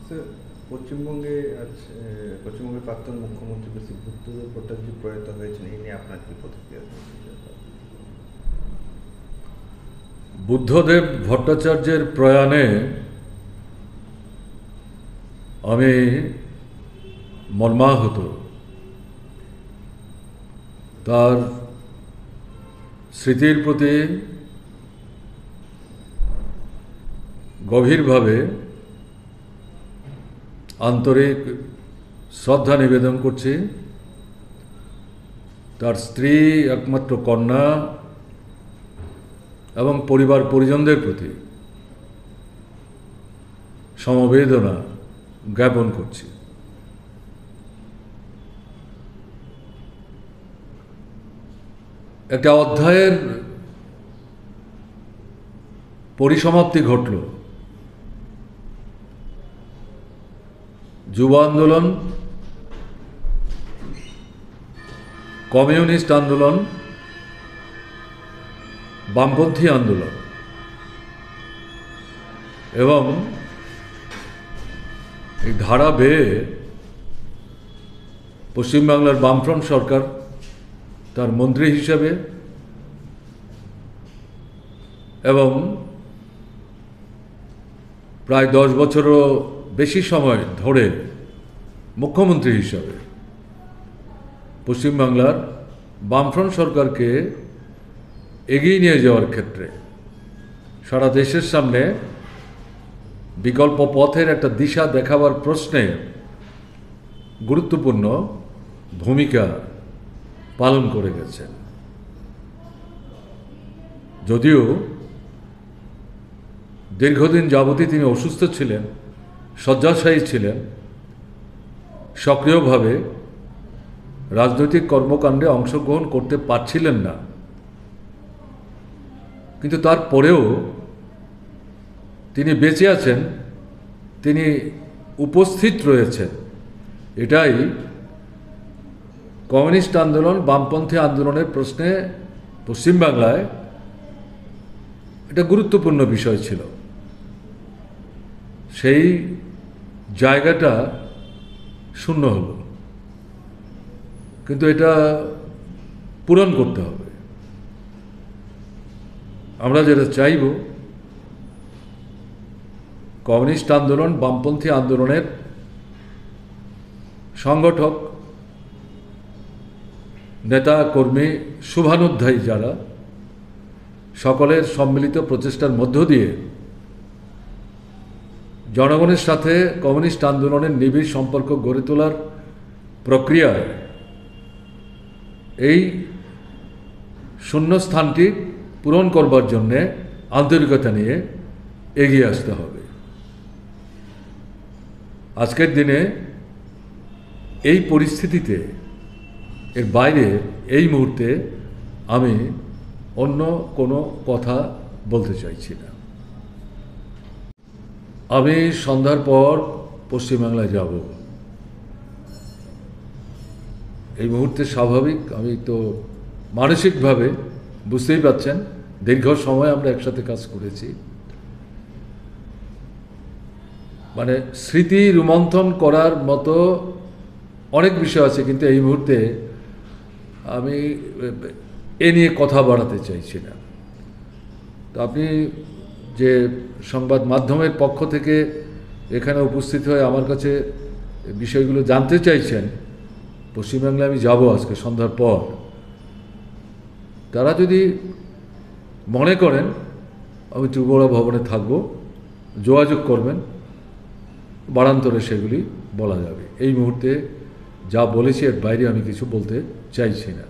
Sir, পশ্চিমবঙ্গে আজ পশ্চিমবঙ্গের প্রাক্তন মুখ্যমন্ত্রী শ্রী বুদ্ধদেব ভট্টাচার্য প্রয়াত হয়েছেন, এই নিয়ে আপনার কি প্রতিক্রিয়া? বুদ্ধদেব ভট্টাচার্যের প্রয়াণে আমি মর্মাহত। তার স্মৃতির প্রতি গভীরভাবে আন্তরিক শ্রদ্ধা নিবেদন করছি। তার স্ত্রী, একমাত্র কন্যা এবং পরিবার পরিজনদের প্রতি সমবেদনা জ্ঞাপন করছি। একটা অধ্যায়ের পরিসমাপ্তি ঘটল। যুব আন্দোলন, কমিউনিস্ট আন্দোলন, বামপন্থী আন্দোলন এবং এই ধারা বেয়ে পশ্চিমবাংলার বামফ্রন্ট সরকার তার মন্ত্রী হিসেবে এবং প্রায় 10 বছরও বেশি সময় ধরে মুখ্যমন্ত্রী হিসাবে পশ্চিমবাংলার বামফ্রন্ট সরকারকে এগিয়ে নিয়ে যাওয়ার ক্ষেত্রে সারা দেশের সামনে বিকল্প পথের একটা দিশা দেখাবার প্রশ্নে গুরুত্বপূর্ণ ভূমিকা পালন করে গেছেন। যদিও দীর্ঘদিন যাবতই তিনি অসুস্থ ছিলেন, শয্যাশায়ী ছিলেন, সক্রিয়ভাবে রাজনৈতিক কর্মকাণ্ডে অংশগ্রহণ করতে পারছিলেন না, কিন্তু তারপরেও তিনি বেঁচে আছেন, তিনি উপস্থিত রয়েছেন। এটাই কমিউনিস্ট আন্দোলন, বামপন্থী আন্দোলনের প্রশ্নে পশ্চিমবাংলায় এটা গুরুত্বপূর্ণ বিষয় ছিল। সেই জায়গাটা শূন্য হল, কিন্তু এটা পূরণ করতে হবে। আমরা যেটা চাইব, কমিউনিস্ট আন্দোলন, বামপন্থী আন্দোলনের সংগঠক, নেতা কর্মী, শুভানুধ্যায়ী যারা, সকলের সম্মিলিত প্রচেষ্টার মধ্য দিয়ে জনগণের সাথে কমিউনিস্ট আন্দোলনের নিবিড় সম্পর্ক গড়ে তোলার প্রক্রিয়ায় এই শূন্যস্থানটি পূরণ করবার জন্যে আন্তরিকতা নিয়ে এগিয়ে আসতে হবে। আজকের দিনে এই পরিস্থিতিতে, এর বাইরে এই মুহূর্তে আমি অন্য কোনো কথা বলতে চাইছি না। আমি সন্ধ্যার পর পশ্চিমবাংলায় যাব। এই মুহূর্তে স্বাভাবিক, আমি তো মানসিকভাবে, বুঝতেই পারছেন, দীর্ঘ সময় আমরা একসাথে কাজ করেছি, মানে স্মৃতি রোমন্থন করার মতো অনেক বিষয় আছে, কিন্তু এই মুহূর্তে আমি এ নিয়ে কথা বাড়াতে চাইছি না। তো আপনি যে সংবাদ মাধ্যমের পক্ষ থেকে এখানে উপস্থিত হয়ে আমার কাছে বিষয়গুলো জানতে চাইছেন, পশ্চিমবাংলায় আমি যাব আজকে সন্ধ্যার পর। তারা যদি মনে করেন আমি ত্রিপুরা ভবনে থাকব, যোগাযোগ করবেন, বারান্তরে সেগুলি বলা যাবে। এই মুহূর্তে যা বলেছি এর বাইরে আমি কিছু বলতে চাইছি না।